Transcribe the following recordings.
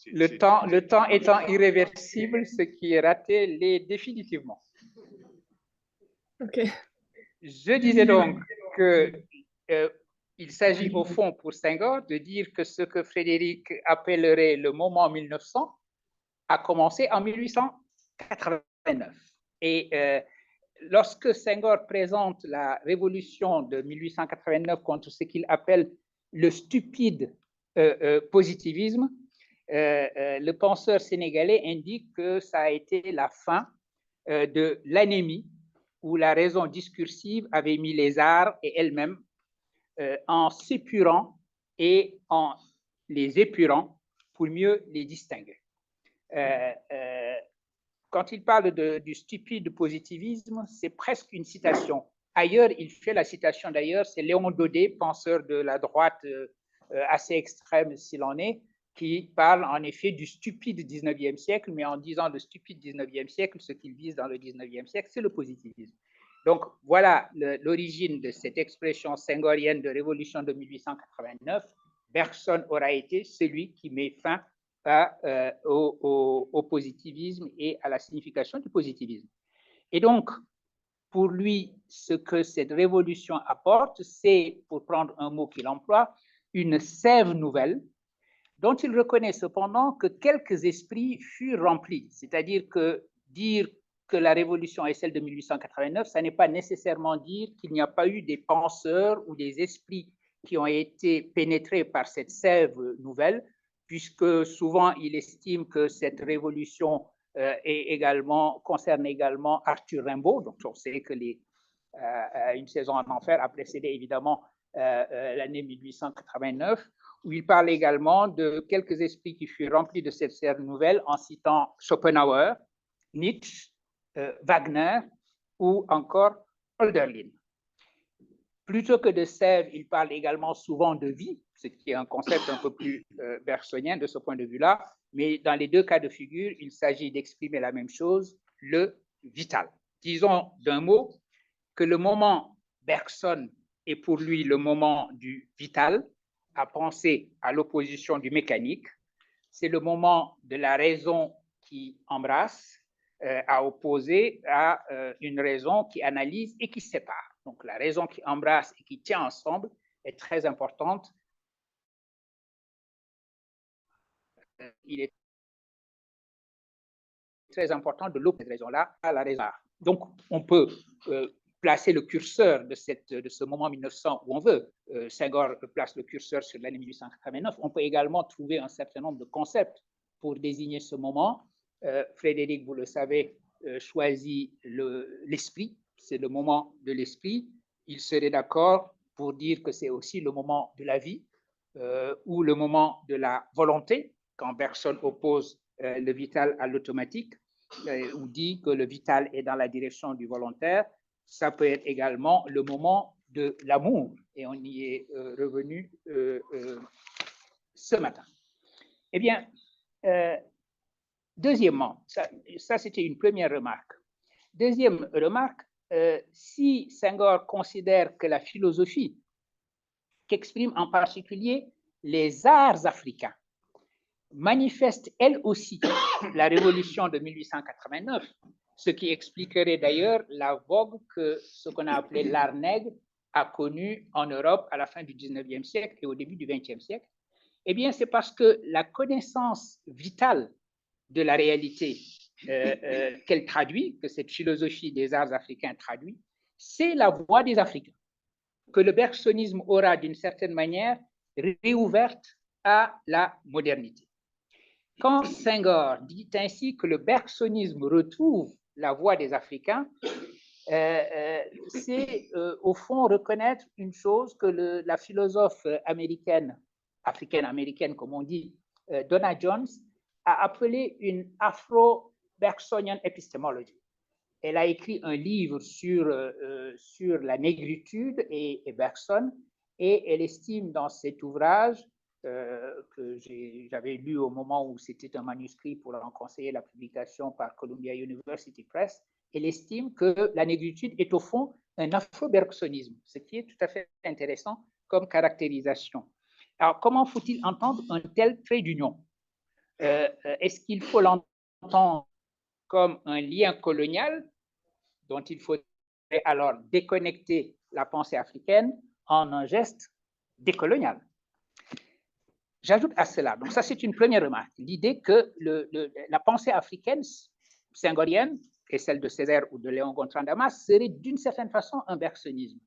Le temps étant irréversible, ce qui est raté l'est définitivement. Ok. Je disais donc qu'il s'agit au fond pour Senghor de dire que ce que Frédéric appellerait le moment 1900 a commencé en 1889. Et lorsque Senghor présente la révolution de 1889 contre ce qu'il appelle le stupide positivisme, le penseur sénégalais indique que ça a été la fin de l'anémie où la raison discursive avait mis les arts et elle-même en s'épurant et en les épurant pour mieux les distinguer. Quand il parle du stupide positivisme, c'est presque une citation. Ailleurs, il fait la citation d'ailleurs, c'est Léon Daudet, penseur de la droite assez extrême s'il en est, qui parle en effet du stupide 19e siècle, mais en disant le stupide 19e siècle, ce qu'il vise dans le 19e siècle, c'est le positivisme. Donc voilà l'origine de cette expression senghorienne de révolution de 1889. Bergson aura été celui qui met fin au positivisme et à la signification du positivisme. Et donc, pour lui, ce que cette révolution apporte, c'est, pour prendre un mot qu'il emploie, une sève nouvelle, dont il reconnaît cependant que quelques esprits furent remplis. C'est-à-dire que dire que la révolution est celle de 1889, ça n'est pas nécessairement dire qu'il n'y a pas eu des penseurs ou des esprits qui ont été pénétrés par cette sève nouvelle, puisque souvent il estime que cette révolution concerne également Arthur Rimbaud. Donc on sait que Une saison en enfer a précédé évidemment l'année 1889, où il parle également de quelques esprits qui furent remplis de cette sève nouvelle en citant Schopenhauer, Nietzsche, Wagner ou encore Hölderlin. Plutôt que de sève, il parle également souvent de vie, ce qui est un concept un peu plus bergsonien de ce point de vue-là, mais dans les deux cas de figure, il s'agit d'exprimer la même chose, le vital. Disons d'un mot que le moment Bergson est pour lui le moment du vital, à penser à l'opposition du mécanique. C'est le moment de la raison qui embrasse, à opposer à une raison qui analyse et qui sépare. Donc la raison qui embrasse et qui tient ensemble est très importante. Il est très important de l'opposer cette raison-là à la raison. Donc on peut placer le curseur de ce moment 1900 où on veut. Senghor place le curseur sur l'année 1889. On peut également trouver un certain nombre de concepts pour désigner ce moment. Frédéric, vous le savez, choisit l'esprit. C'est le moment de l'esprit. Il serait d'accord pour dire que c'est aussi le moment de la vie ou le moment de la volonté, quand Bergson oppose le vital à l'automatique, ou dit que le vital est dans la direction du volontaire. Ça peut être également le moment de l'amour, et on y est revenu ce matin. Eh bien, deuxièmement, ça c'était une première remarque. Deuxième remarque, si Senghor considère que la philosophie, qu'exprime en particulier les arts africains, manifeste elle aussi la révolution de 1889, ce qui expliquerait d'ailleurs la vogue que ce qu'on a appelé l'art nègre a connu en Europe à la fin du 19e siècle et au début du 20e siècle. Eh bien, c'est parce que la connaissance vitale de la réalité qu'elle traduit, que cette philosophie des arts africains traduit, c'est la voix des Africains, que le bergsonisme aura d'une certaine manière réouverte à la modernité. Quand Senghor dit ainsi que le bergsonisme retrouve la voix des Africains, c'est au fond reconnaître une chose que la philosophe africaine-américaine, comme on dit, Donna Jones, a appelée une Afro-Bergsonian epistemology. Elle a écrit un livre sur la négritude et Bergson, et elle estime dans cet ouvrage que j'avais lu au moment où c'était un manuscrit pour en conseiller la publication par Columbia University Press, elle estime que la négritude est au fond un afro-bergsonisme, ce qui est tout à fait intéressant comme caractérisation. Alors, comment faut-il entendre un tel trait d'union? Est-ce qu'il faut l'entendre comme un lien colonial dont il faudrait alors déconnecter la pensée africaine en un geste décolonial? J'ajoute à cela, donc ça c'est une première remarque, l'idée que la pensée africaine senghorienne et celle de Césaire ou de Léon Gontran Damas serait d'une certaine façon un bergsonisme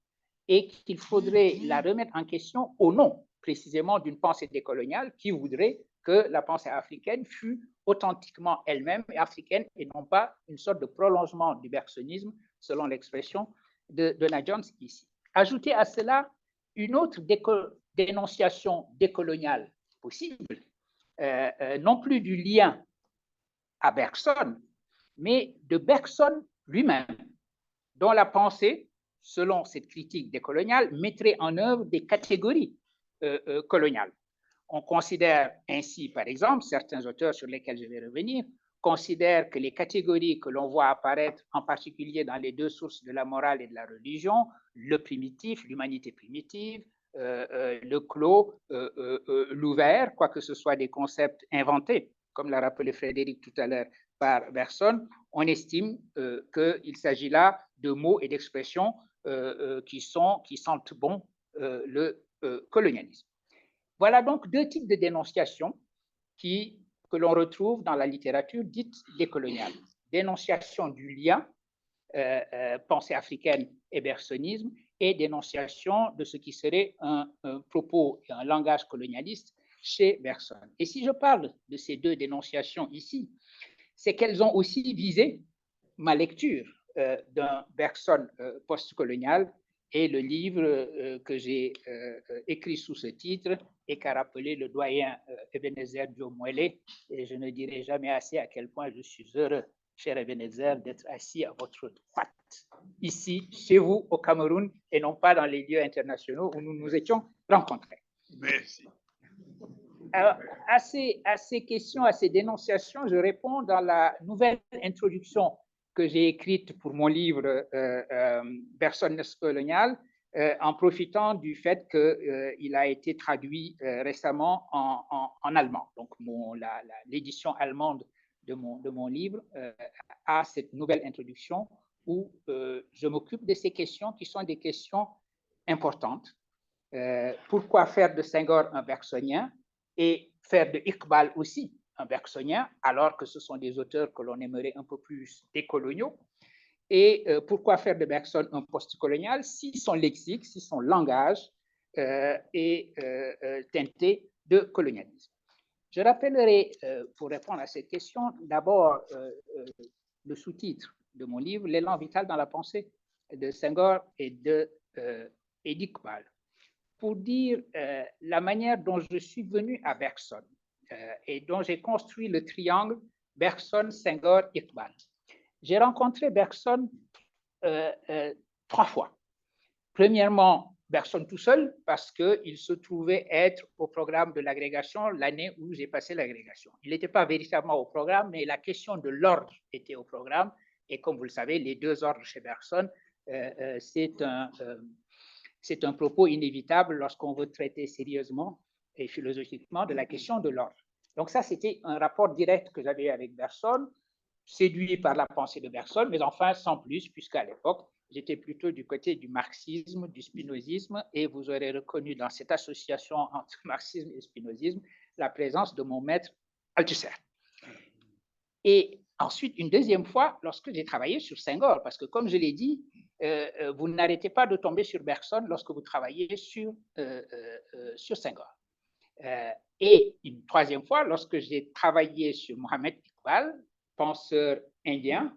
et qu'il faudrait la remettre en question au nom précisément d'une pensée décoloniale qui voudrait que la pensée africaine fût authentiquement elle-même africaine et non pas une sorte de prolongement du bergsonisme selon l'expression de Donna Jones ici. Ajoutez à cela une autre dénonciation décoloniale possible, non plus du lien à Bergson, mais de Bergson lui-même, dont la pensée, selon cette critique décoloniale, mettrait en œuvre des catégories coloniales. On considère ainsi, par exemple, certains auteurs sur lesquels je vais revenir, considèrent que les catégories que l'on voit apparaître, en particulier dans les deux sources de la morale et de la religion, le primitif, l'humanité primitive, le clos, l'ouvert, quoi que ce soit des concepts inventés, comme l'a rappelé Frédéric tout à l'heure par Bergson, on estime qu'il s'agit là de mots et d'expressions qui sentent bon le colonialisme. Voilà donc deux types de dénonciations que l'on retrouve dans la littérature dite décoloniale. Dénonciation du lien, pensée africaine et bergsonisme, et dénonciation de ce qui serait un propos et un langage colonialiste chez Bergson. Et si je parle de ces deux dénonciations ici, c'est qu'elles ont aussi visé ma lecture d'un Bergson postcolonial et le livre que j'ai écrit sous ce titre et qu'a rappelé le doyen Ebenezer Diomwele. Et je ne dirai jamais assez à quel point je suis heureux, cher Ebenezer, d'être assis à votre droite, ici, chez vous, au Cameroun, et non pas dans les lieux internationaux où nous nous étions rencontrés. Merci. Alors, à ces questions, à ces dénonciations, je réponds dans la nouvelle introduction que j'ai écrite pour mon livre Bergson colonial, en profitant du fait qu'il a été traduit récemment en allemand. Donc, l'édition allemande de mon livre a cette nouvelle introduction où je m'occupe de ces questions qui sont des questions importantes. Pourquoi faire de Senghor un bergsonien et faire de Iqbal aussi un bergsonien, alors que ce sont des auteurs que l'on aimerait un peu plus décoloniaux? Et pourquoi faire de Bergson un postcolonial si son lexique, si son langage est teinté de colonialisme? Je rappellerai, pour répondre à cette question, d'abord le sous-titre de mon livre, L'élan vital dans la pensée de Senghor et d'Iqbal, pour dire la manière dont je suis venu à Bergson et dont j'ai construit le triangle Bergson, Senghor, Iqbal. J'ai rencontré Bergson 3 fois. Premièrement, Bergson tout seul, parce qu'il se trouvait être au programme de l'agrégation l'année où j'ai passé l'agrégation. Il n'était pas véritablement au programme, mais la question de l'ordre était au programme. Et comme vous le savez, les deux ordres chez Bergson, c'est un propos inévitable lorsqu'on veut traiter sérieusement et philosophiquement de la question de l'ordre. Donc ça, c'était un rapport direct que j'avais avec Bergson, séduit par la pensée de Bergson, mais enfin sans plus, puisqu'à l'époque, j'étais plutôt du côté du marxisme, du spinozisme, et vous aurez reconnu dans cette association entre marxisme et spinozisme la présence de mon maître Althusser. Et ensuite, une deuxième fois, lorsque j'ai travaillé sur Senghor, parce que comme je l'ai dit, vous n'arrêtez pas de tomber sur Bergson lorsque vous travaillez sur Senghor. Et une troisième fois, lorsque j'ai travaillé sur Mohamed Iqbal, penseur indien,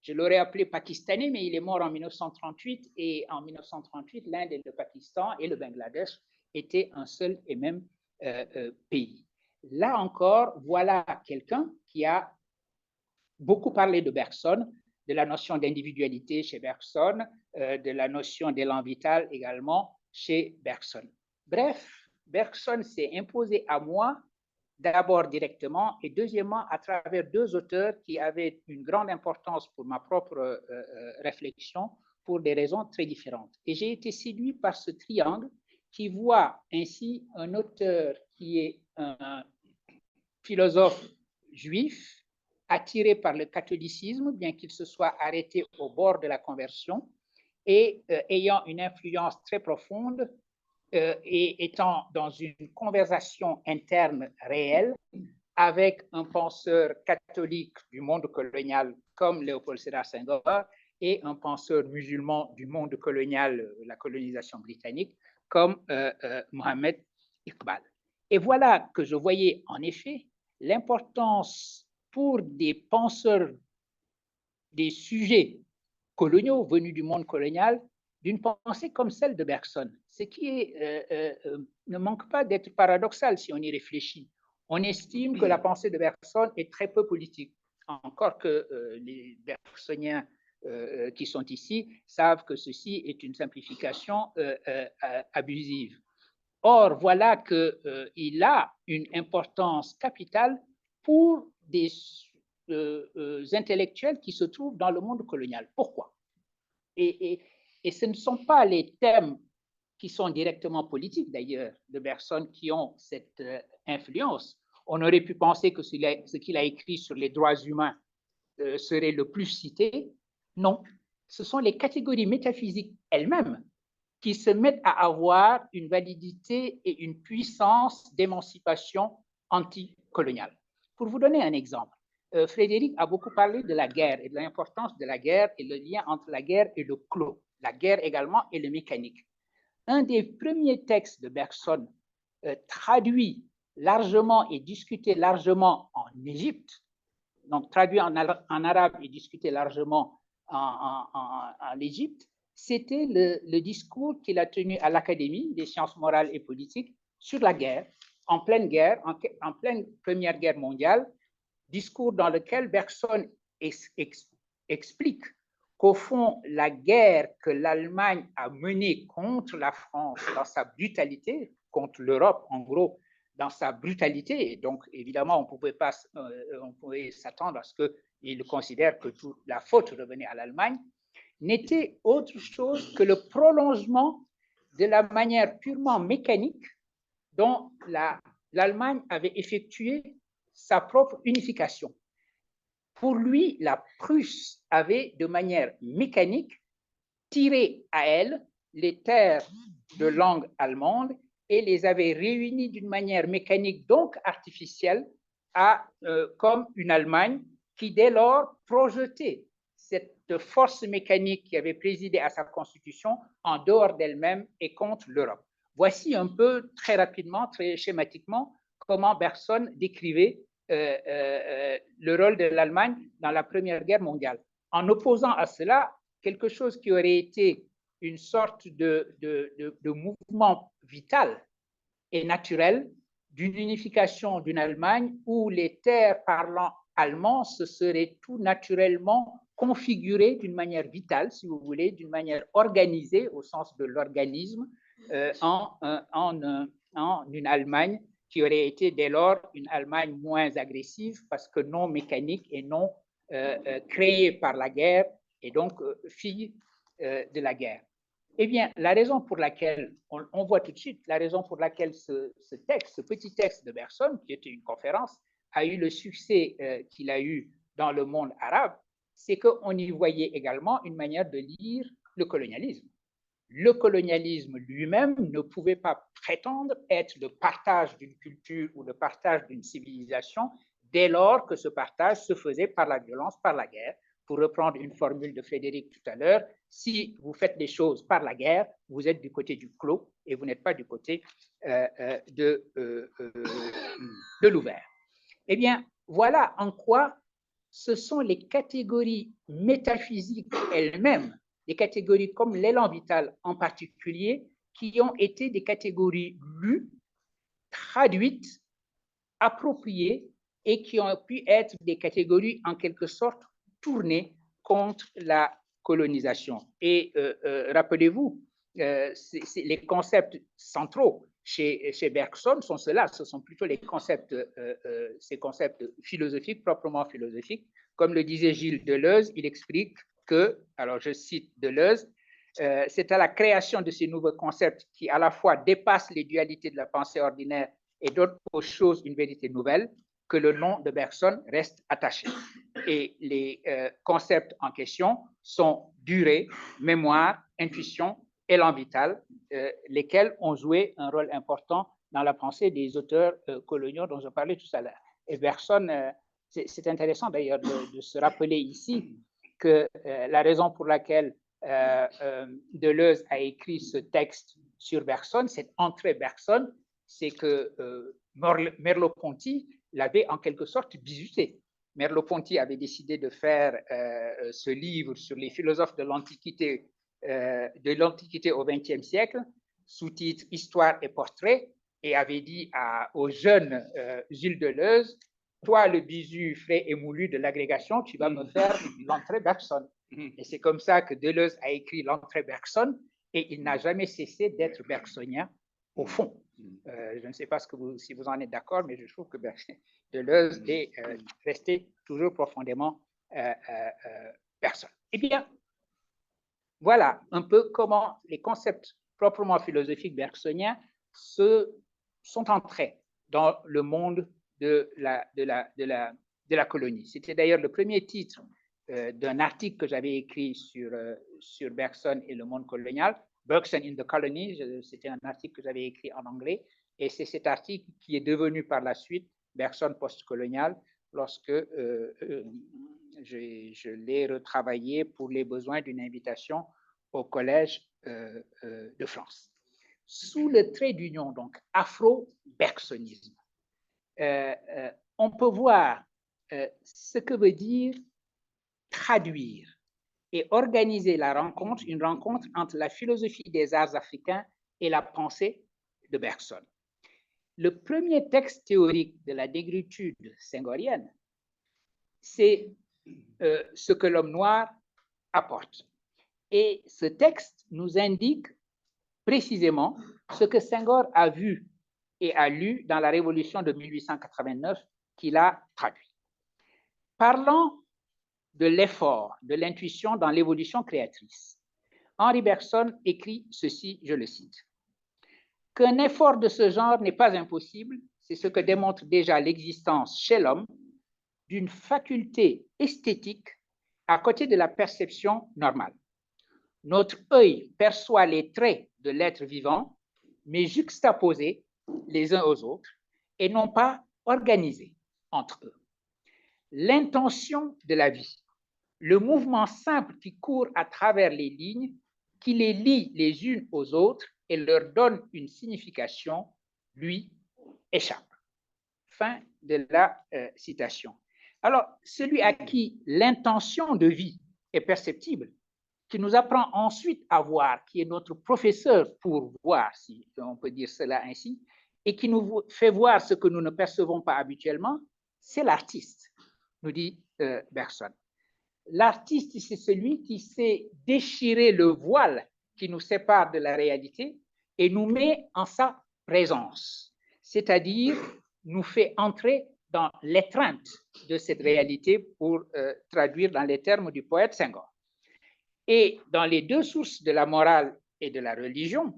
je l'aurais appelé pakistanais, mais il est mort en 1938, et en 1938, l'Inde et le Pakistan et le Bangladesh étaient un seul et même pays. Là encore, voilà quelqu'un qui a beaucoup parlé de Bergson, de la notion d'individualité chez Bergson, de la notion d'élan vital également chez Bergson. Bref, Bergson s'est imposé à moi d'abord directement et deuxièmement à travers deux auteurs qui avaient une grande importance pour ma propre réflexion pour des raisons très différentes. Et j'ai été séduit par ce triangle qui voit ainsi un auteur qui est un philosophe juif attiré par le catholicisme, bien qu'il se soit arrêté au bord de la conversion, et ayant une influence très profonde et étant dans une conversation interne réelle avec un penseur catholique du monde colonial comme Léopold Sédar Senghor et un penseur musulman du monde colonial, la colonisation britannique, comme Mohamed Iqbal. Et voilà que je voyais en effet l'importance pour des penseurs des sujets coloniaux venus du monde colonial d'une pensée comme celle de Bergson, ce qui ne manque pas d'être paradoxal si on y réfléchit. On estime que la pensée de Bergson est très peu politique, encore que les bergsoniens qui sont ici savent que ceci est une simplification abusive. Or, voilà qu'il a une importance capitale pour des intellectuels qui se trouvent dans le monde colonial. Pourquoi? Et ce ne sont pas les thèmes qui sont directement politiques, d'ailleurs, de Bergson qui ont cette influence. On aurait pu penser que ce qu'il a écrit sur les droits humains serait le plus cité. Non, ce sont les catégories métaphysiques elles-mêmes qui se mettent à avoir une validité et une puissance d'émancipation anticoloniale. Pour vous donner un exemple, Frédéric a beaucoup parlé de la guerre et de l'importance de la guerre et le lien entre la guerre et le clos, la guerre également et le mécanique. Un des premiers textes de Bergson traduit largement et discuté largement en Égypte, donc traduit en arabe et discuté largement en Égypte, c'était le discours qu'il a tenu à l'Académie des sciences morales et politiques sur la guerre, en pleine Première Guerre mondiale, discours dans lequel Bergson explique qu'au fond, la guerre que l'Allemagne a menée contre la France dans sa brutalité, contre l'Europe en gros, dans sa brutalité, et donc évidemment on pouvait s'attendre à ce qu'il considère que toute la faute revenait à l'Allemagne, n'était autre chose que le prolongement de la manière purement mécanique dont l'Allemagne avait effectué sa propre unification. Pour lui, la Prusse avait, de manière mécanique, tiré à elle les terres de langue allemande et les avait réunies d'une manière mécanique, donc artificielle, comme une Allemagne qui, dès lors, projetait cette force mécanique qui avait présidé à sa constitution en dehors d'elle-même et contre l'Europe. Voici un peu, très rapidement, très schématiquement, comment Bergson décrivait le rôle de l'Allemagne dans la Première Guerre mondiale, en opposant à cela quelque chose qui aurait été une sorte de mouvement vital et naturel d'une unification d'une Allemagne où les terres parlant allemand se seraient tout naturellement configurées d'une manière vitale, si vous voulez, d'une manière organisée au sens de l'organisme, en une Allemagne qui aurait été dès lors une Allemagne moins agressive parce que non mécanique et non créée par la guerre et donc fille de la guerre. Eh bien, la raison pour laquelle, on voit tout de suite, la raison pour laquelle ce petit texte de Bergson, qui était une conférence, a eu le succès qu'il a eu dans le monde arabe, c'est qu'on y voyait également une manière de lire le colonialisme. Le colonialisme lui-même ne pouvait pas prétendre être le partage d'une culture ou le partage d'une civilisation dès lors que ce partage se faisait par la violence, par la guerre. Pour reprendre une formule de Frédéric tout à l'heure, si vous faites les choses par la guerre, vous êtes du côté du clos et vous n'êtes pas du côté de l'ouvert. Eh bien, voilà en quoi ce sont les catégories métaphysiques elles-mêmes, des catégories comme l'élan vital en particulier, qui ont été des catégories lues, traduites, appropriées et qui ont pu être des catégories en quelque sorte tournées contre la colonisation. Et rappelez-vous, les concepts centraux chez Bergson sont ceux-là, ce sont plutôt les concepts, ces concepts philosophiques, proprement philosophiques. Comme le disait Gilles Deleuze, il explique que, alors je cite Deleuze, c'est à la création de ces nouveaux concepts qui à la fois dépassent les dualités de la pensée ordinaire et donnent aux choses une vérité nouvelle que le nom de Bergson reste attaché. Et les concepts en question sont durée, mémoire, intuition, élan vital, lesquels ont joué un rôle important dans la pensée des auteurs coloniaux dont je parlais tout à l'heure. Et Bergson, c'est intéressant d'ailleurs de se rappeler ici que la raison pour laquelle Deleuze a écrit ce texte sur Bergson, cette entrée Bergson, c'est que Merleau-Ponty l'avait en quelque sorte bizuté. Merleau-Ponty avait décidé de faire ce livre sur les philosophes de l'Antiquité au XXe siècle, sous-titre Histoire et portrait, et avait dit au jeune Gilles Deleuze, toi le bisu frais et moulu de l'agrégation, tu vas me faire l'entrée Bergson. Et c'est comme ça que Deleuze a écrit l'entrée Bergson, et il n'a jamais cessé d'être bergsonien au fond. Je ne sais pas si vous en êtes d'accord, mais je trouve que Deleuze est resté toujours profondément Bergson. Eh bien, voilà un peu comment les concepts proprement philosophiques bergsoniens sont entrés dans le monde de la colonie. C'était d'ailleurs le premier titre d'un article que j'avais écrit sur Bergson et le monde colonial, Bergson in the Colony. C'était un article que j'avais écrit en anglais, et c'est cet article qui est devenu par la suite Bergson postcolonial lorsque je l'ai retravaillé pour les besoins d'une invitation au Collège de France. Sous le trait d'union, donc afro-bergsonisme, on peut voir ce que veut dire traduire et organiser une rencontre entre la philosophie des arts africains et la pensée de Bergson. Le premier texte théorique de la négritude senghorienne, c'est ce que l'homme noir apporte. Et ce texte nous indique précisément ce que Senghor a vu et a lu dans la Révolution de 1889 qu'il a traduit. Parlant de l'effort, de l'intuition dans l'évolution créatrice, Henri Bergson écrit ceci, je le cite, « Qu'un effort de ce genre n'est pas impossible, c'est ce que démontre déjà l'existence chez l'homme d'une faculté esthétique à côté de la perception normale. Notre œil perçoit les traits de l'être vivant, mais juxtaposés les uns aux autres et non pas organisés entre eux. L'intention de la vie, le mouvement simple qui court à travers les lignes, qui les lie les unes aux autres et leur donne une signification, lui, échappe. » Fin de la citation. Alors, celui à qui l'intention de vie est perceptible, qui nous apprend ensuite à voir, qui est notre professeur pour voir, si on peut dire cela ainsi, et qui nous fait voir ce que nous ne percevons pas habituellement, c'est l'artiste, nous dit Bergson. L'artiste, c'est celui qui sait déchirer le voile qui nous sépare de la réalité et nous met en sa présence, c'est-à-dire nous fait entrer dans l'étreinte de cette réalité, pour traduire dans les termes du poète Senghor. Et dans les deux sources de la morale et de la religion,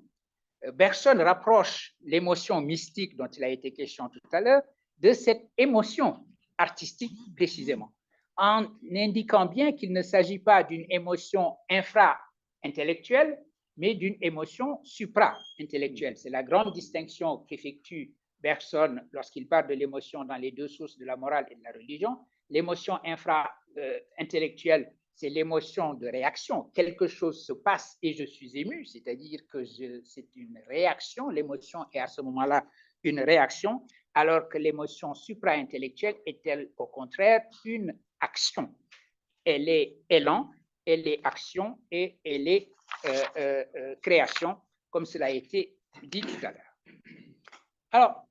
Bergson rapproche l'émotion mystique dont il a été question tout à l'heure de cette émotion artistique précisément, en indiquant bien qu'il ne s'agit pas d'une émotion infra-intellectuelle, mais d'une émotion supra-intellectuelle. C'est la grande distinction qu'effectue Bergson lorsqu'il parle de l'émotion dans les deux sources de la morale et de la religion. L'émotion infra-intellectuelle, c'est l'émotion de réaction. Quelque chose se passe et je suis ému, c'est-à-dire que c'est une réaction. L'émotion est à ce moment-là une réaction, alors que l'émotion supra-intellectuelle est-elle au contraire une action. Elle est élan, elle est action et elle est création, comme cela a été dit tout à l'heure. Alors,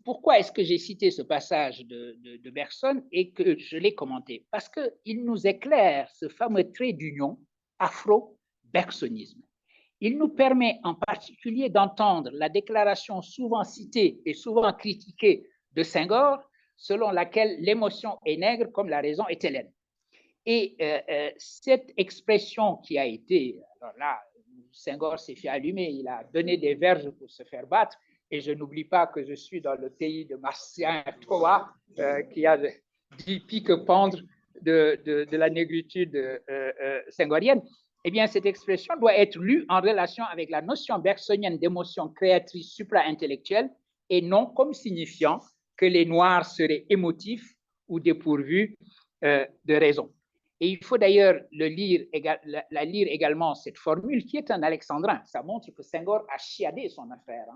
pourquoi est-ce que j'ai cité ce passage de Bergson et que je l'ai commenté? Parce qu'il nous éclaire ce fameux trait d'union afro-bergsonisme. Il nous permet en particulier d'entendre la déclaration souvent citée et souvent critiquée de Senghor, selon laquelle l'émotion est nègre comme la raison est hellène. Et cette expression qui a été, alors là, Senghor s'est fait allumer, il a donné des verges pour se faire battre, et je n'oublie pas que je suis dans le pays de Martien Toa, qui a 10 piques pendre de la négritude senghorienne. Eh bien, cette expression doit être lue en relation avec la notion bergsonienne d'émotion créatrice supra-intellectuelle et non comme signifiant que les Noirs seraient émotifs ou dépourvus de raison. Et il faut d'ailleurs la lire également, cette formule qui est un alexandrin. Ça montre que Senghor a chiadé son affaire.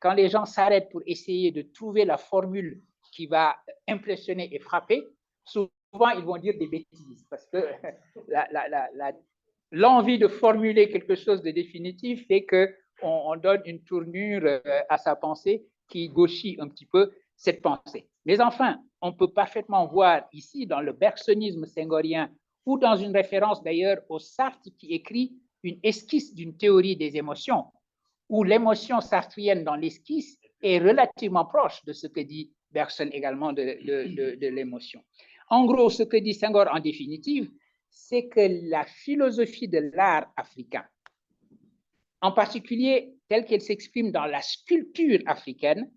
Quand les gens s'arrêtent pour essayer de trouver la formule qui va impressionner et frapper, souvent ils vont dire des bêtises parce que l'envie de formuler quelque chose de définitif fait qu'on donne une tournure à sa pensée qui gauchit un petit peu cette pensée. Mais enfin, on peut parfaitement voir ici dans le bergsonisme senghorien ou dans une référence d'ailleurs au Sartre qui écrit une esquisse d'une théorie des émotions, où l'émotion sartrienne dans l'esquisse est relativement proche de ce que dit Bergson également de l'émotion. En gros, ce que dit Senghor en définitive, c'est que la philosophie de l'art africain, en particulier telle qu'elle s'exprime dans la sculpture africaine,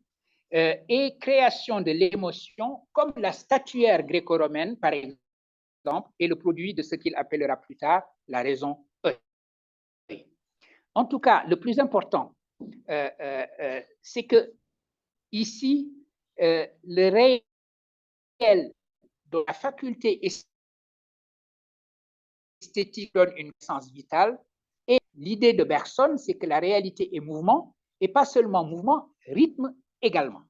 et création de l'émotion, comme la statuaire gréco-romaine, par exemple, est le produit de ce qu'il appellera plus tard la raison œil. En tout cas, le plus important, c'est que ici, le réel de la faculté esthétique donne une sens vitale, et l'idée de Bergson, c'est que la réalité est mouvement, et pas seulement mouvement, rythme également.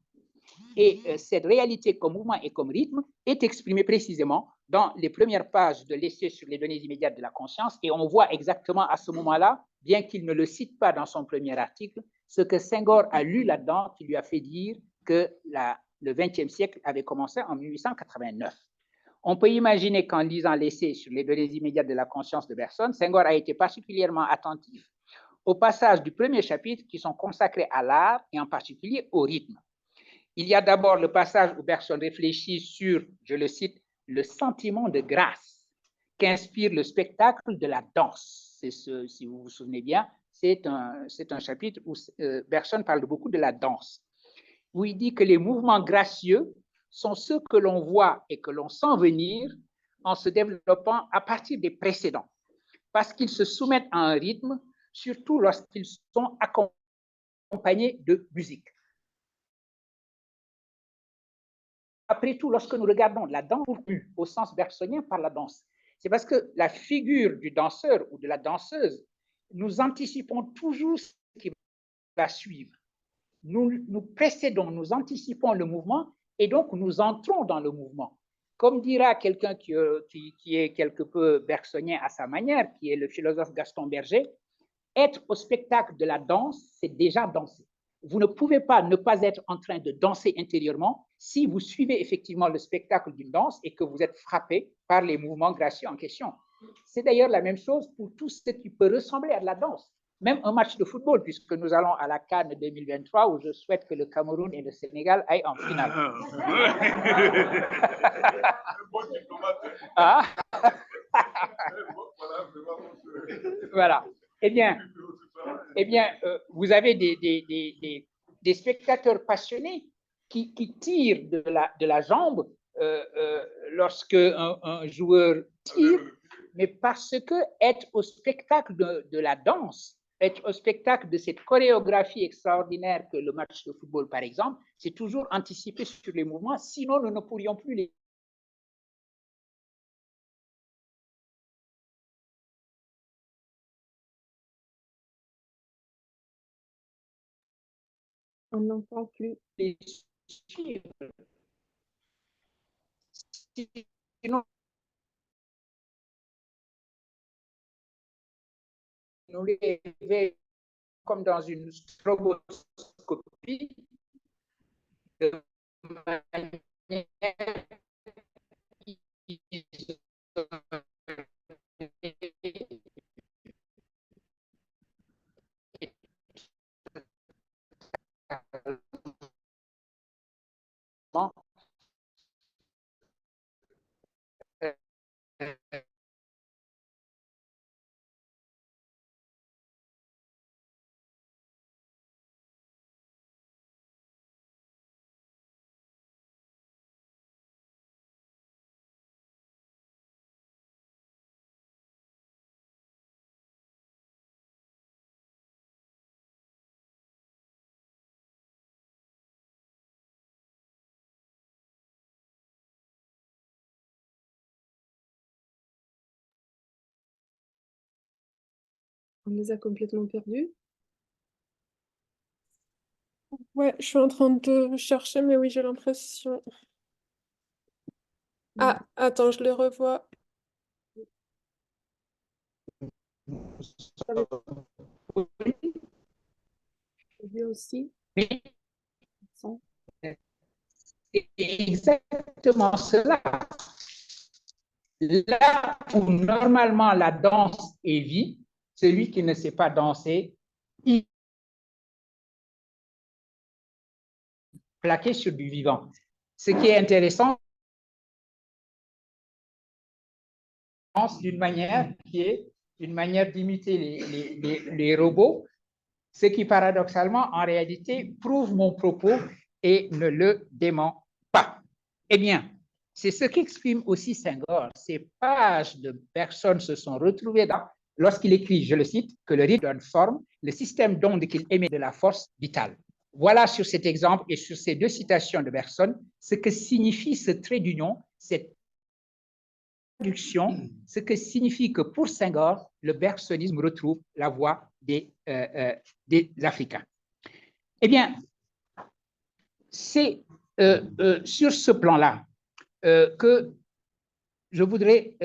Et cette réalité comme mouvement et comme rythme est exprimée précisément dans les premières pages de l'essai sur les données immédiates de la conscience. Et on voit exactement à ce moment-là, bien qu'il ne le cite pas dans son premier article, ce que Senghor a lu là-dedans qui lui a fait dire que le XXe siècle avait commencé en 1889. On peut imaginer qu'en lisant l'essai sur les données immédiates de la conscience de Bergson, Senghor a été particulièrement attentif aux passages du premier chapitre qui sont consacrés à l'art et en particulier au rythme. Il y a d'abord le passage où Bergson réfléchit sur, je le cite, le sentiment de grâce qu'inspire le spectacle de la danse. C'est si vous vous souvenez bien, c'est un chapitre où Bergson parle beaucoup de la danse, où il dit que les mouvements gracieux sont ceux que l'on voit et que l'on sent venir en se développant à partir des précédents, parce qu'ils se soumettent à un rythme, surtout lorsqu'ils sont accompagnés de musique. Après tout, lorsque nous regardons la danse au sens bergsonien par la danse, c'est parce que la figure du danseur ou de la danseuse, nous anticipons toujours ce qui va suivre. Nous précédons, nous anticipons le mouvement et donc nous entrons dans le mouvement. Comme dira quelqu'un qui est quelque peu bergsonien à sa manière, qui est le philosophe Gaston Berger, être au spectacle de la danse, c'est déjà danser. Vous ne pouvez pas ne pas être en train de danser intérieurement si vous suivez effectivement le spectacle d'une danse et que vous êtes frappé par les mouvements gracieux en question. C'est d'ailleurs la même chose pour tout ce qui peut ressembler à de la danse. Même un match de football, puisque nous allons à la CAN 2023, où je souhaite que le Cameroun et le Sénégal aillent en finale. Ah. Voilà. Eh bien, vous avez des spectateurs passionnés qui tirent de la jambe lorsque un joueur tire, mais parce que être au spectacle de la danse, être au spectacle de cette chorégraphie extraordinaire que le match de football, par exemple, c'est toujours anticiper sur les mouvements, sinon nous ne pourrions plus les On n'entend plus. suivre. Sinon, nous les comme dans une stroboscopie de manière On les a complètement perdus. Ouais, je suis en train de chercher, mais oui, j'ai l'impression. Ah, attends, je les revois. Lui aussi. Oui, Sans. c'est exactement cela. Là où normalement la danse est vie, celui qui ne sait pas danser, il plaqué sur du vivant. Ce qui est intéressant, d'une manière qui est une manière d'imiter les robots, ce qui paradoxalement, en réalité, prouve mon propos et ne le dément pas. Eh bien, c'est ce qu'exprime aussi Senghor. Ces pages de Bergson se sont retrouvées lorsqu'il écrit, je le cite, que le rythme donne forme, le système d'onde qu'il émet de la force vitale. Voilà sur cet exemple et sur ces deux citations de Bergson ce que signifie ce trait d'union, cette traduction, ce que signifie que pour Senghor, le bergsonisme retrouve la voix des Africains. Eh bien, c'est sur ce plan-là que je voudrais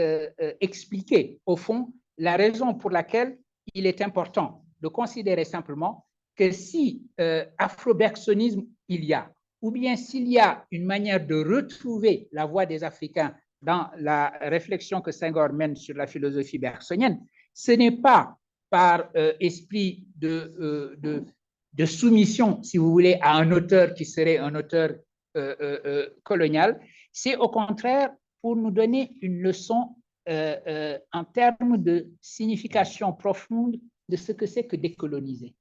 expliquer, au fond, la raison pour laquelle il est important de considérer simplement que si afro-bergsonisme il y a, ou bien s'il y a une manière de retrouver la voix des Africains dans la réflexion que Senghor mène sur la philosophie bergsonienne, ce n'est pas par esprit de soumission, si vous voulez, à un auteur qui serait un auteur colonial, c'est au contraire pour nous donner une leçon en termes de signification profonde de ce que c'est que décoloniser.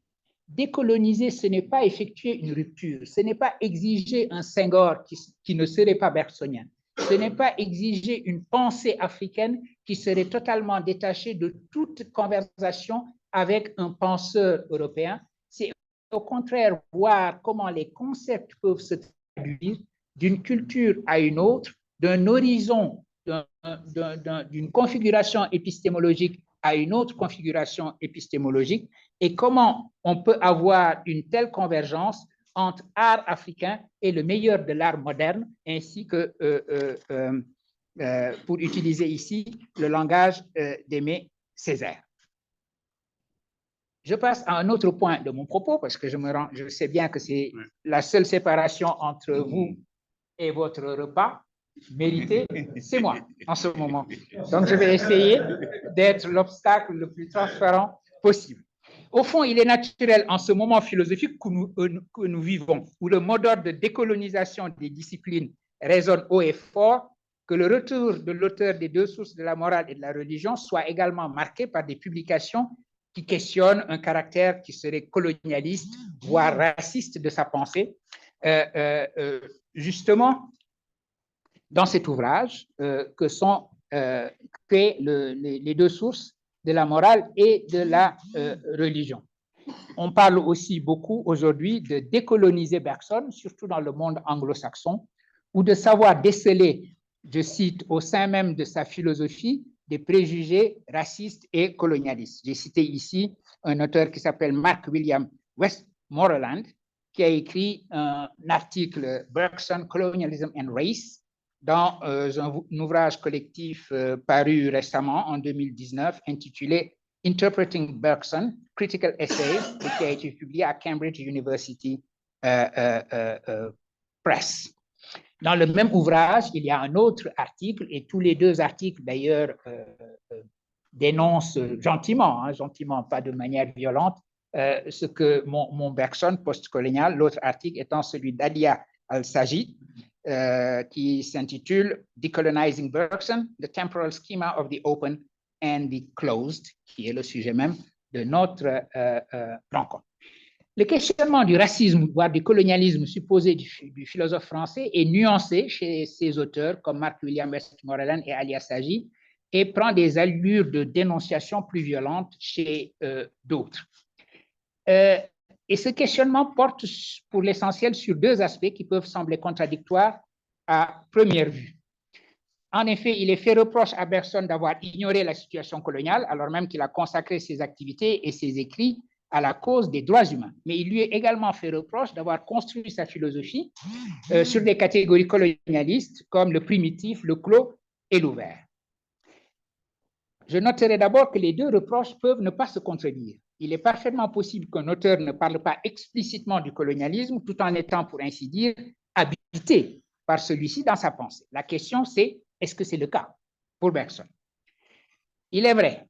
Décoloniser, ce n'est pas effectuer une rupture, ce n'est pas exiger un Senghor qui ne serait pas bergsonien, ce n'est pas exiger une pensée africaine qui serait totalement détachée de toute conversation avec un penseur européen. C'est au contraire voir comment les concepts peuvent se traduire d'une culture à une autre, d'un horizon, d'une configuration épistémologique à une autre configuration épistémologique, et comment on peut avoir une telle convergence entre art africain et le meilleur de l'art moderne, ainsi que, pour utiliser ici le langage d'Aimé Césaire. Je passe à un autre point de mon propos, parce que je sais bien que c'est la seule séparation entre vous et votre repas mérité, c'est moi en ce moment. Donc, je vais essayer d'être l'obstacle le plus transparent possible. Au fond, il est naturel en ce moment philosophique que nous vivons, où le mot d'ordre de décolonisation des disciplines résonne haut et fort, que le retour de l'auteur des deux sources de la morale et de la religion soit également marqué par des publications qui questionnent un caractère qui serait colonialiste, voire raciste de sa pensée. Justement, dans cet ouvrage, que sont les deux sources de la morale et de la religion. On parle aussi beaucoup aujourd'hui de décoloniser Bergson, surtout dans le monde anglo-saxon, ou de savoir déceler, je cite, au sein même de sa philosophie, des préjugés racistes et colonialistes. J'ai cité ici un auteur qui s'appelle Mark William Westmoreland, qui a écrit un article Bergson, Colonialism and Race, dans un ouvrage collectif paru récemment en 2019 intitulé Interpreting Bergson, Critical Essays, qui a été publié à Cambridge University Press. Dans le même ouvrage, il y a un autre article, et tous les deux articles d'ailleurs dénoncent gentiment, gentiment, pas de manière violente, ce que mon Bergson postcolonial, l'autre article étant celui d'Alia Al-Sajid, qui s'intitule Decolonizing Bergson, The Temporal Schema of the Open and the Closed, qui est le sujet même de notre rencontre. Le questionnement du racisme, voire du colonialisme supposé du philosophe français est nuancé chez ses auteurs comme Mark William Westmoreland et Ali Assagi et prend des allures de dénonciation plus violentes chez d'autres. Et ce questionnement porte pour l'essentiel sur deux aspects qui peuvent sembler contradictoires à première vue. En effet, il est fait reproche à Bergson d'avoir ignoré la situation coloniale, alors même qu'il a consacré ses activités et ses écrits à la cause des droits humains. Mais il lui est également fait reproche d'avoir construit sa philosophie sur des catégories colonialistes comme le primitif, le clos et l'ouvert. Je noterai d'abord que les deux reproches peuvent ne pas se contredire. Il est parfaitement possible qu'un auteur ne parle pas explicitement du colonialisme tout en étant, pour ainsi dire, habité par celui-ci dans sa pensée. La question, c'est est-ce que c'est le cas pour Bergson? Il est vrai,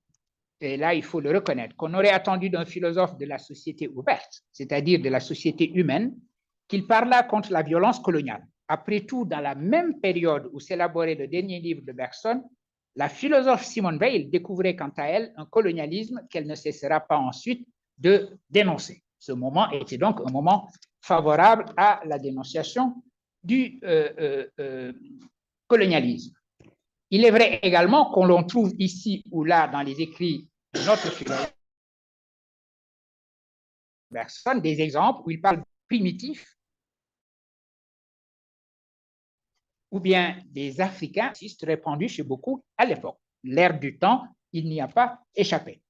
et là il faut le reconnaître, qu'on aurait attendu d'un philosophe de la société ouverte, c'est-à-dire de la société humaine, qu'il parlât contre la violence coloniale. Après tout, dans la même période où s'élaborait le dernier livre de Bergson, la philosophe Simone Weil découvrait quant à elle un colonialisme qu'elle ne cessera pas ensuite de dénoncer. Ce moment était donc un moment favorable à la dénonciation du colonialisme. Il est vrai également qu'on l'on trouve ici ou là dans les écrits de notre philosophe Bergson des exemples où il parle primitif ou bien des Africains répandus chez beaucoup à l'époque. L'ère du temps, il n'y a pas échappé.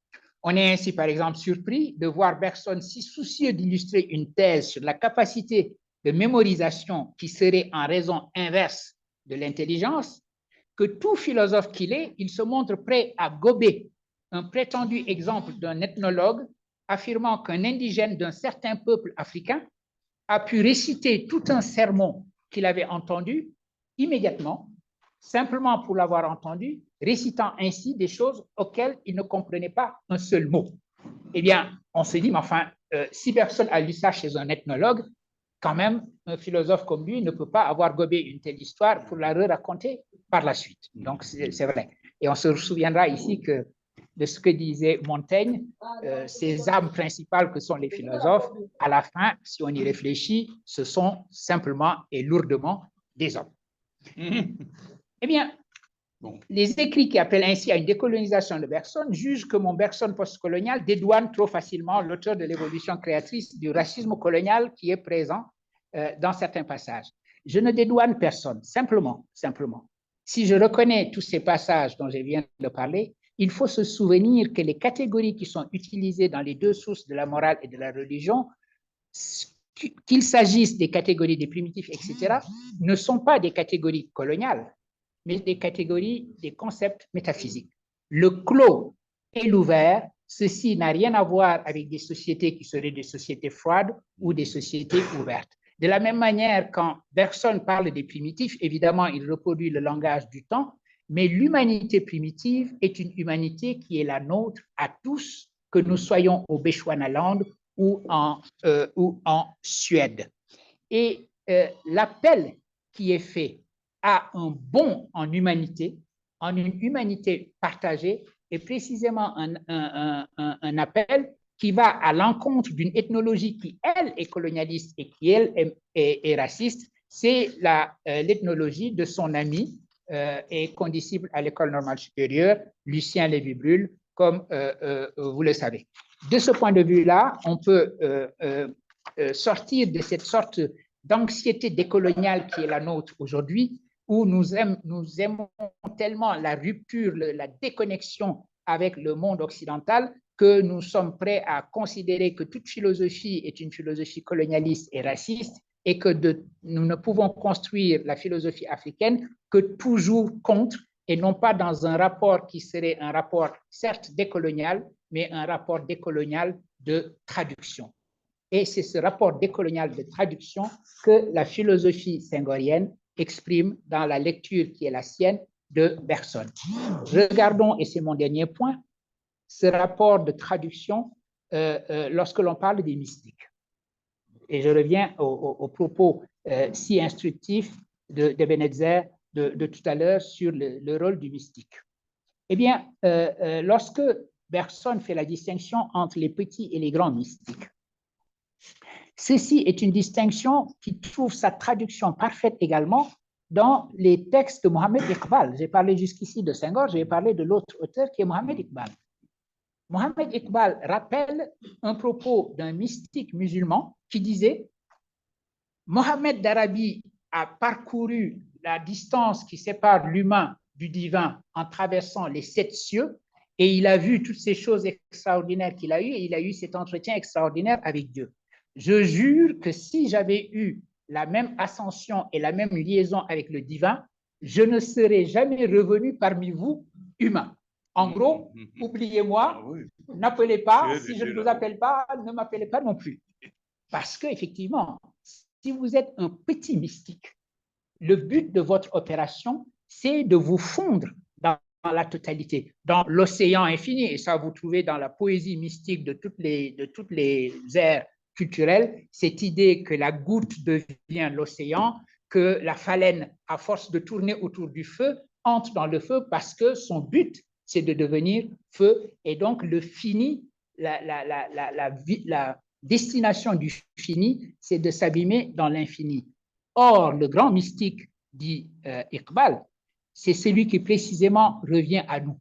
On est ainsi, par exemple, surpris de voir Bergson si soucieux d'illustrer une thèse sur la capacité de mémorisation qui serait en raison inverse de l'intelligence, que tout philosophe qu'il est, il se montre prêt à gober un prétendu exemple d'un ethnologue affirmant qu'un indigène d'un certain peuple africain a pu réciter tout un sermon qu'il avait entendu immédiatement, simplement pour l'avoir entendu, récitant ainsi des choses auxquelles il ne comprenait pas un seul mot. Eh bien, on se dit, mais enfin, si personne a lu ça chez un ethnologue, quand même, un philosophe comme lui ne peut pas avoir gobé une telle histoire pour la raconter par la suite. Donc, c'est vrai. Et on se souviendra ici que de ce que disait Montaigne, ces âmes principales que sont les philosophes, à la fin, si on y réfléchit, ce sont simplement et lourdement des hommes. Eh bien, les écrits qui appellent ainsi à une décolonisation de Bergson jugent que mon Bergson postcolonial dédouane trop facilement l'auteur de l'évolution créatrice du racisme colonial qui est présent dans certains passages. Je ne dédouane personne, simplement. Si je reconnais tous ces passages dont je viens de parler, il faut se souvenir que les catégories qui sont utilisées dans les deux sources de la morale et de la religion, qu'il s'agisse des catégories des primitifs, etc., ne sont pas des catégories coloniales, mais des catégories, des concepts métaphysiques. Le clos et l'ouvert, ceci n'a rien à voir avec des sociétés qui seraient des sociétés froides ou des sociétés ouvertes. De la même manière, quand Bergson parle des primitifs, évidemment, il reproduit le langage du temps, mais l'humanité primitive est une humanité qui est la nôtre à tous, que nous soyons au Bechuanaland ou en Suède. Et l'appel qui est fait à un bond en humanité, en une humanité partagée, est précisément un appel qui va à l'encontre d'une ethnologie qui, elle, est colonialiste et qui, elle, est raciste. C'est l'ethnologie de son ami et condisciple à l'École normale supérieure, Lucien Lévy-Bruhl, comme vous le savez. De ce point de vue-là, on peut sortir de cette sorte d'anxiété décoloniale qui est la nôtre aujourd'hui, où nous aimons tellement la rupture, la déconnexion avec le monde occidental, que nous sommes prêts à considérer que toute philosophie est une philosophie colonialiste et raciste, et que nous ne pouvons construire la philosophie africaine que toujours contre, et non pas dans un rapport qui serait un rapport certes décolonial, mais un rapport décolonial de traduction. Et c'est ce rapport décolonial de traduction que la philosophie senghorienne exprime dans la lecture qui est la sienne de Bergson. Regardons, et c'est mon dernier point, ce rapport de traduction lorsque l'on parle des mystiques. Et je reviens au propos si instructif d'Ebn Etzer de tout à l'heure sur le rôle du mystique. Eh bien, lorsque Bergson fait la distinction entre les petits et les grands mystiques, ceci est une distinction qui trouve sa traduction parfaite également dans les textes de Mohamed Iqbal. J'ai parlé jusqu'ici de Senghor, j'ai parlé de l'autre auteur qui est Mohamed Iqbal. Mohamed Iqbal rappelle un propos d'un mystique musulman qui disait « Mohamed d'Arabie a parcouru la distance qui sépare l'humain du divin en traversant les 7 cieux et il a vu toutes ces choses extraordinaires qu'il a eues et il a eu cet entretien extraordinaire avec Dieu. Je jure que si j'avais eu la même ascension et la même liaison avec le divin, je ne serais jamais revenu parmi vous humains. En gros, oubliez-moi, n'appelez pas, si je ne vous appelle pas, ne m'appelez pas non plus. » Parce qu'effectivement, si vous êtes un petit mystique, le but de votre opération, c'est de vous fondre dans la totalité, dans l'océan infini. Et ça, vous trouvez dans la poésie mystique de toutes les ères culturelles, cette idée que la goutte devient l'océan, que la phalène, à force de tourner autour du feu, entre dans le feu parce que son but, c'est de devenir feu. Et donc, le fini, la destination du fini, c'est de s'abîmer dans l'infini. Or, le grand mystique, dit Iqbal, c'est celui qui précisément revient à nous,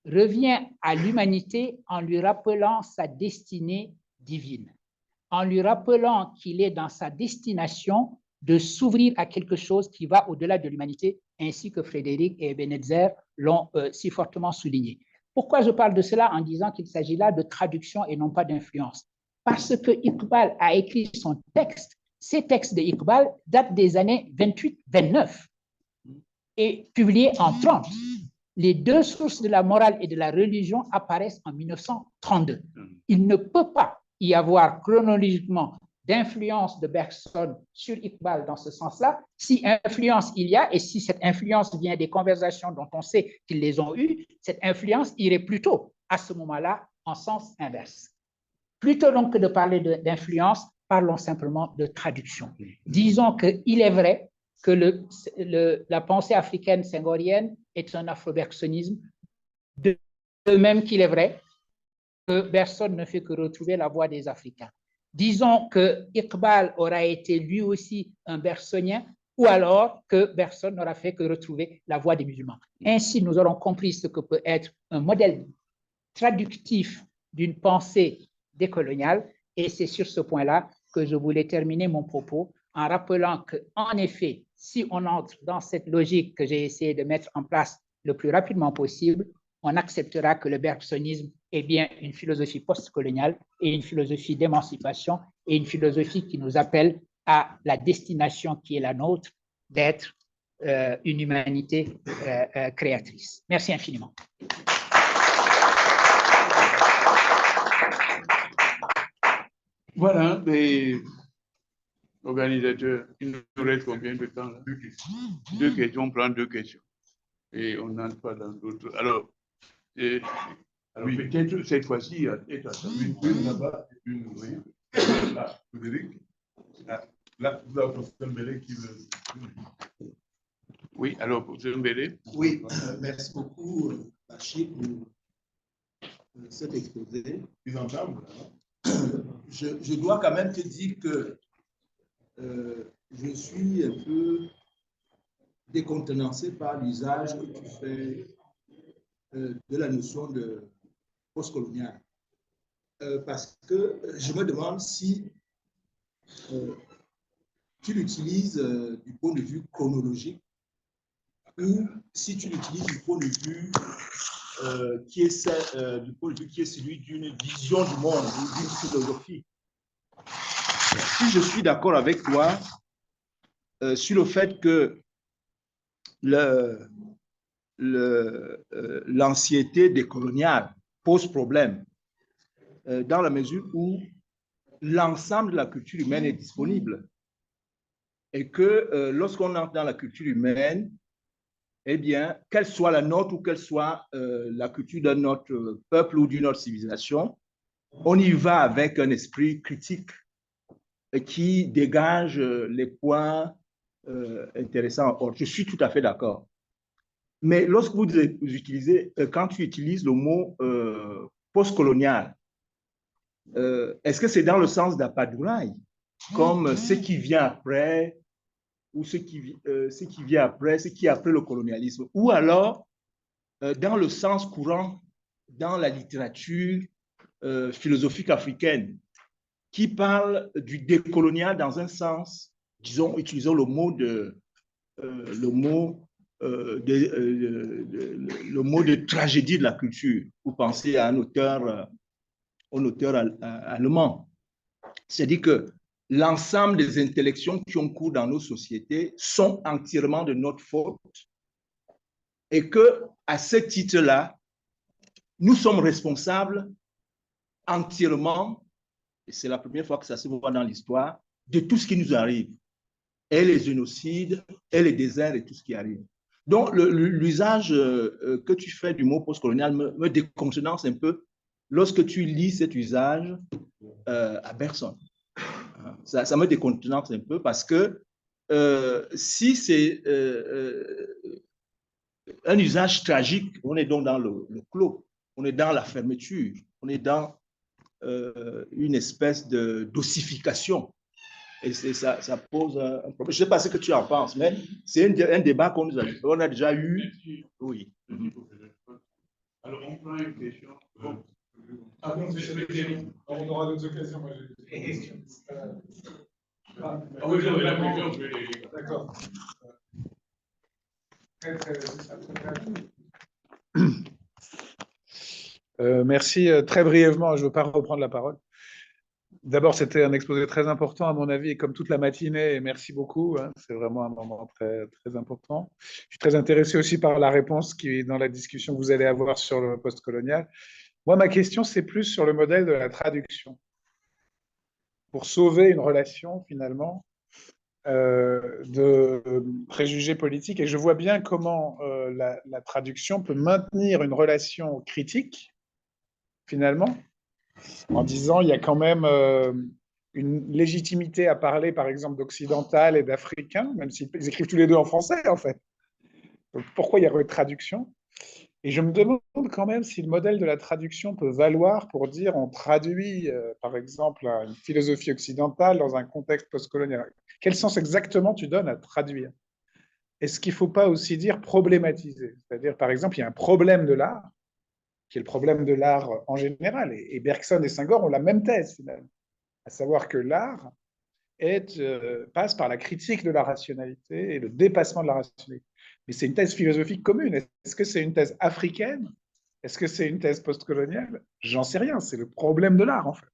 revient à l'humanité en lui rappelant sa destinée divine, en lui rappelant qu'il est dans sa destination de s'ouvrir à quelque chose qui va au-delà de l'humanité, ainsi que Frédéric et Ebn Etzer l'ont si fortement souligné. Pourquoi je parle de cela en disant qu'il s'agit là de traduction et non pas d'influence? Parce que Iqbal a écrit son texte. Ces textes de Iqbal datent des années 28-29 et publiés en 30. Les 2 sources de la morale et de la religion apparaissent en 1932. Il ne peut pas y avoir chronologiquement d'influence de Bergson sur Iqbal dans ce sens-là. Si influence il y a, et si cette influence vient des conversations dont on sait qu'ils les ont eues, cette influence irait plutôt à ce moment-là en sens inverse. Plutôt donc que de parler d'influence, parlons simplement de traduction. Disons qu'il est vrai que la pensée africaine senghorienne est un afro-bergsonisme, de même qu'il est vrai que Bergson ne fait que retrouver la voix des Africains. Disons que Iqbal aura été lui aussi un bergsonien, ou alors que Bergson n'aura fait que retrouver la voix des musulmans. Ainsi, nous aurons compris ce que peut être un modèle traductif d'une pensée décoloniale, et c'est sur ce point-là que je voulais terminer mon propos en rappelant qu'en effet, si on entre dans cette logique que j'ai essayé de mettre en place le plus rapidement possible, on acceptera que le bergsonisme est bien une philosophie postcoloniale et une philosophie d'émancipation et une philosophie qui nous appelle à la destination qui est la nôtre d'être une humanité créatrice. Merci infiniment. Voilà, les organisateurs, il nous reste combien de temps là? 2 questions. 2 questions, on prend 2 questions. Et on n'entre pas dans d'autres. Alors oui. Peut-être cette fois-ci, une là-bas, une là, Frédéric. Là, vous avez professeur Mbélé qui veut. Oui, alors, professeur Mbélé. Oui, merci beaucoup, Bachir, pour cet exposé. Ils entendent. Je dois quand même te dire que je suis un peu décontenancé par l'usage que tu fais de la notion de postcolonial. Parce que je me demande si tu l'utilises du point de vue chronologique ou si tu l'utilises du point de vue qui est celui d'une vision du monde ou d'une philosophie. Si je suis d'accord avec toi sur le fait que l'ancienneté décoloniale pose problème dans la mesure où l'ensemble de la culture humaine est disponible et que lorsqu'on entre dans la culture humaine, eh bien, quelle soit la nôtre ou quelle soit la culture d'un autre peuple ou d'une autre civilisation, on y va avec un esprit critique qui dégage les points intéressant. Or, je suis tout à fait d'accord. Mais lorsque vous utilisez, quand tu utilises le mot postcolonial, est-ce que c'est dans le sens d'Apadouraï, comme ce qui vient après, ou ce qui vient après, ce qui est après le colonialisme, ou alors dans le sens courant dans la littérature philosophique africaine, qui parle du décolonial dans un sens, disons, utilisons le mot de tragédie de la culture. Vous pensez à un auteur allemand. C'est-à-dire que l'ensemble des intellections qui ont cours dans nos sociétés sont entièrement de notre faute et que, à ce titre-là, nous sommes responsables entièrement, et c'est la première fois que ça se voit dans l'histoire, de tout ce qui nous arrive, et les génocides, et les déserts, et tout ce qui arrive. Donc, l'usage que tu fais du mot postcolonial me décontenance un peu lorsque tu lis cet usage à Bergson. Ça me décontenance un peu parce que si c'est un usage tragique, on est donc dans le clos, on est dans la fermeture, on est dans une espèce d'ossification. Et ça pose un problème. Je ne sais pas ce que tu en penses, mais c'est un débat qu'on a déjà eu. Oui. Alors, on prend une question. On aura d'autres occasions. Oui, j'avais la question. D'accord. Merci. Très brièvement, je ne veux pas reprendre la parole. D'abord, c'était un exposé très important à mon avis, et comme toute la matinée, et merci beaucoup, hein, c'est vraiment un moment très, très important. Je suis très intéressé aussi par la réponse qui est dans la discussion que vous allez avoir sur le postcolonial. Moi, ma question, c'est plus sur le modèle de la traduction. Pour sauver une relation, finalement, de préjugés politiques, et je vois bien comment la traduction peut maintenir une relation critique, finalement, en disant il y a quand même une légitimité à parler, par exemple, d'occidental et d'africain, même s'ils écrivent tous les deux en français, en fait. Donc, pourquoi il y a une traduction? Et je me demande quand même si le modèle de la traduction peut valoir pour dire on traduit, par exemple, une philosophie occidentale dans un contexte postcolonial. Quel sens exactement tu donnes à traduire? Est-ce qu'il ne faut pas aussi dire problématiser? C'est-à-dire, par exemple, il y a un problème de l'art, qui est le problème de l'art en général. Et Bergson et Senghor ont la même thèse, finalement, à savoir que l'art passe par la critique de la rationalité et le dépassement de la rationalité. Mais c'est une thèse philosophique commune. Est-ce que c'est une thèse africaine? Est-ce que c'est une thèse postcoloniale? J'en sais rien. C'est le problème de l'art, en fait.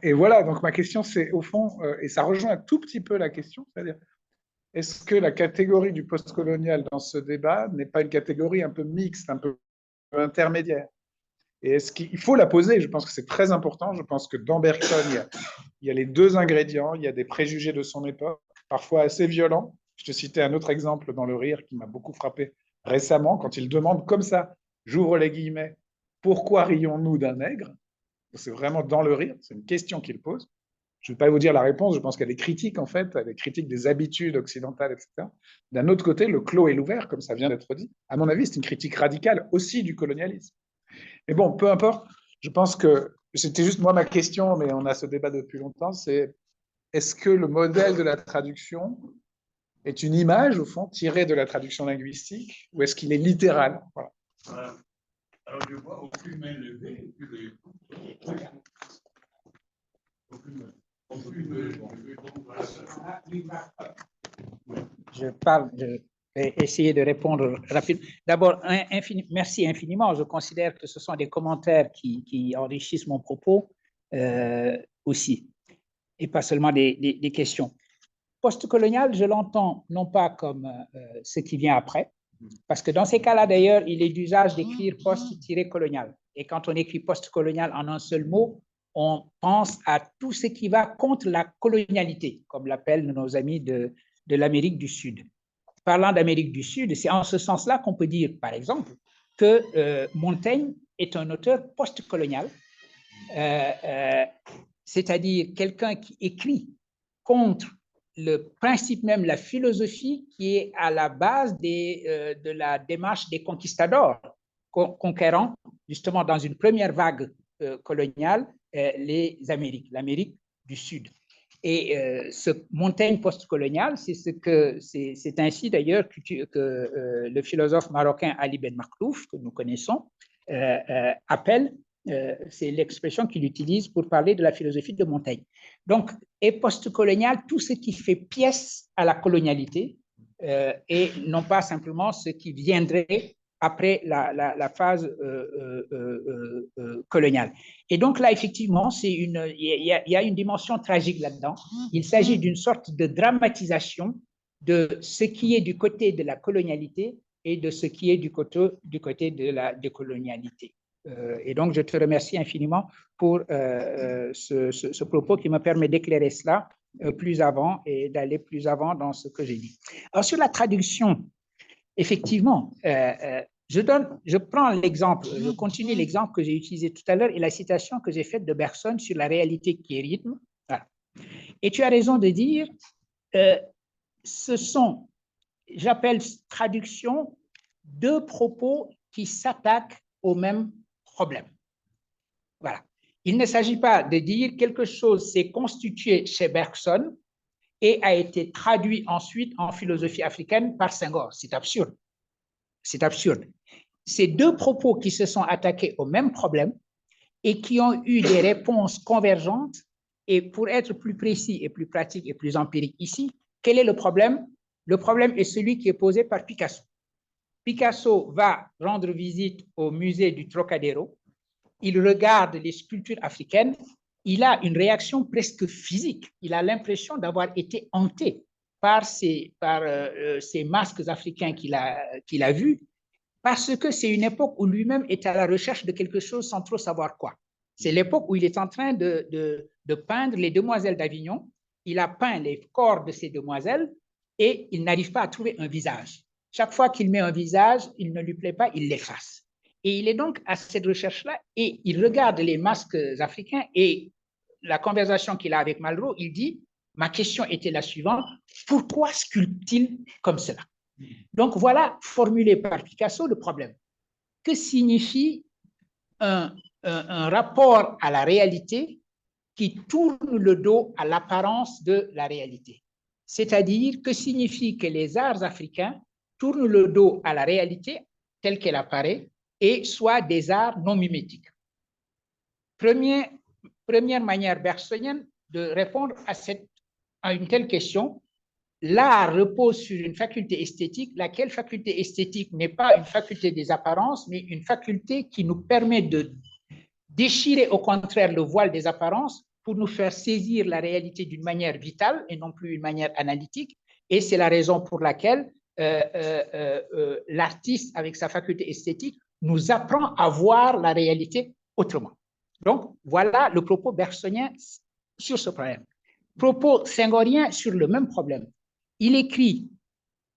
Et voilà, donc ma question, c'est au fond, et ça rejoint un tout petit peu la question, c'est-à-dire, est-ce que la catégorie du postcolonial dans ce débat n'est pas une catégorie un peu mixte, un peu intermédiaire? Et est-ce qu'il faut la poser? Je pense que c'est très important. Je pense que dans Bergson, il y a les deux ingrédients. Il y a des préjugés de son époque, parfois assez violents. Je te citais un autre exemple dans Le Rire qui m'a beaucoup frappé récemment, quand il demande comme ça, j'ouvre les guillemets, pourquoi rions-nous d'un nègre? C'est vraiment dans Le Rire, c'est une question qu'il pose. Je ne vais pas vous dire la réponse, je pense qu'elle est critique, en fait, elle est critique des habitudes occidentales, etc. D'un autre côté, le clos et l'ouvert, comme ça vient d'être dit, à mon avis, c'est une critique radicale aussi du colonialisme. Mais bon, peu importe, je pense que c'était juste moi ma question, mais on a ce débat depuis longtemps, c'est est-ce que le modèle de la traduction est une image, au fond, tirée de la traduction linguistique, ou est-ce qu'il est littéral? Voilà. Alors, je vois aucune main levée. Je vais essayer de répondre rapidement. D'abord, merci infiniment. Je considère que ce sont des commentaires qui enrichissent mon propos aussi, et pas seulement des questions. Postcolonial, je l'entends non pas comme ce qui vient après, parce que dans ces cas-là, d'ailleurs, il est d'usage d'écrire post-colonial. Et quand on écrit post-colonial en un seul mot, on pense à tout ce qui va contre la colonialité, comme l'appellent nos amis de l'Amérique du Sud. Parlant d'Amérique du Sud, c'est en ce sens-là qu'on peut dire, par exemple, que Montaigne est un auteur post-colonial, c'est-à-dire quelqu'un qui écrit contre le principe même, la philosophie qui est à la base de la démarche des conquistadors conquérant, justement dans une première vague coloniale, les Amériques, l'Amérique du Sud. Et ce Montaigne post-colonial, c'est ainsi d'ailleurs que le philosophe marocain Ali Ben Makhlouf, que nous connaissons, appelle, c'est l'expression qu'il utilise pour parler de la philosophie de Montaigne. Donc, et post-colonial, tout ce qui fait pièce à la colonialité, et non pas simplement ce qui viendrait après la phase coloniale. Et donc là, effectivement, il y a une dimension tragique là-dedans. Il s'agit d'une sorte de dramatisation de ce qui est du côté de la colonialité et de ce qui est du côté de la décolonialité. Et donc, je te remercie infiniment pour ce propos qui me permet d'éclairer cela plus avant et d'aller plus avant dans ce que j'ai dit. Alors, sur la traduction, effectivement, je prends l'exemple, je continue l'exemple que j'ai utilisé tout à l'heure et la citation que j'ai faite de Bergson sur la réalité qui est rythme. Voilà. Et tu as raison de dire, ce sont, j'appelle traduction, deux propos qui s'attaquent au même problème. Voilà. Il ne s'agit pas de dire quelque chose s'est constitué chez Bergson et a été traduit ensuite en philosophie africaine par Senghor. C'est absurde. C'est absurde. Ces deux propos qui se sont attaqués au même problème et qui ont eu des réponses convergentes. Et pour être plus précis et plus pratique et plus empirique ici, quel est le problème? Le problème est celui qui est posé par Picasso. Picasso va rendre visite au musée du Trocadéro. Il regarde les sculptures africaines. Il a une réaction presque physique. Il a l'impression d'avoir été hanté par ces masques africains qu'il a vus, parce que c'est une époque où lui-même est à la recherche de quelque chose sans trop savoir quoi. C'est l'époque où il est en train de peindre les demoiselles d'Avignon. Il a peint les corps de ces demoiselles et il n'arrive pas à trouver un visage. Chaque fois qu'il met un visage, il ne lui plaît pas, il l'efface. Et il est donc à cette recherche-là et il regarde les masques africains et la conversation qu'il a avec Malraux, il dit « Ma question était la suivante, pourquoi sculpte-t-il comme cela ?» Donc voilà, formulé par Picasso, le problème. Que signifie un rapport à la réalité qui tourne le dos à l'apparence de la réalité? C'est-à-dire, que signifie que les arts africains tournent le dos à la réalité telle qu'elle apparaît et soient des arts non mimétiques? Première manière bergsonienne de répondre à une telle question, l'art repose sur une faculté esthétique, laquelle faculté esthétique n'est pas une faculté des apparences, mais une faculté qui nous permet de déchirer au contraire le voile des apparences pour nous faire saisir la réalité d'une manière vitale et non plus une manière analytique. Et c'est la raison pour laquelle l'artiste, avec sa faculté esthétique, nous apprend à voir la réalité autrement. Donc, voilà le propos bergsonien sur ce problème. Propos senghorien sur le même problème. Il écrit,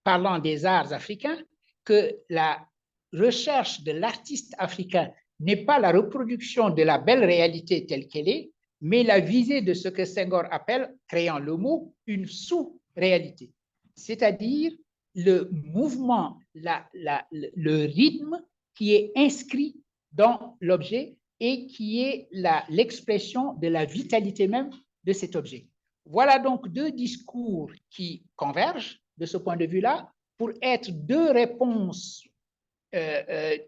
parlant des arts africains, que la recherche de l'artiste africain n'est pas la reproduction de la belle réalité telle qu'elle est, mais la visée de ce que Senghor appelle, créant le mot, une sous-réalité. C'est-à-dire le mouvement, le rythme qui est inscrit dans l'objet et qui est l'expression de la vitalité même de cet objet. Voilà donc deux discours qui convergent de ce point de vue-là pour être deux réponses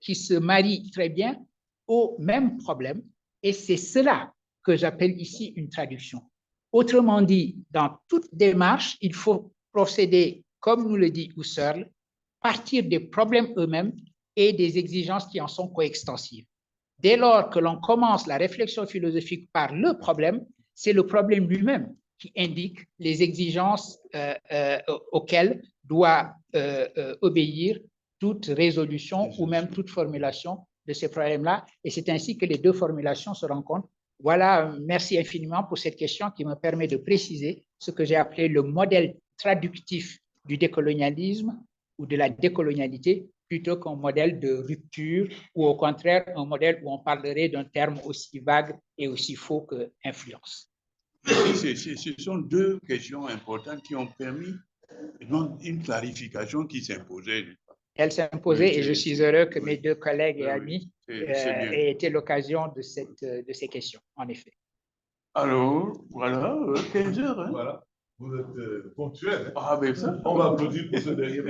qui se marient très bien au même problème. Et c'est cela que j'appelle ici une traduction. Autrement dit, dans toute démarche, il faut procéder, comme nous le dit Husserl, partir des problèmes eux-mêmes et des exigences qui en sont coextensives. Dès lors que l'on commence la réflexion philosophique par le problème, c'est le problème lui-même qui indique les exigences auxquelles doit obéir toute résolution ou même toute formulation de ces problèmes-là. Et c'est ainsi que les deux formulations se rencontrent. Voilà, merci infiniment pour cette question qui me permet de préciser ce que j'ai appelé le modèle traductif du décolonialisme ou de la décolonialité, plutôt qu'un modèle de rupture ou au contraire un modèle où on parlerait d'un terme aussi vague et aussi faux que influence. ce sont deux questions importantes qui ont permis une clarification qui s'imposait. Elle s'imposait et je suis heureux que mes deux collègues et Oui, amis c'est bien. aient été l'occasion de ces questions, en effet. Alors, voilà, 15 heures. Hein? Voilà. Vous êtes ponctuel. Hein? Ah, ben ça. On va applaudir pour ce dernier.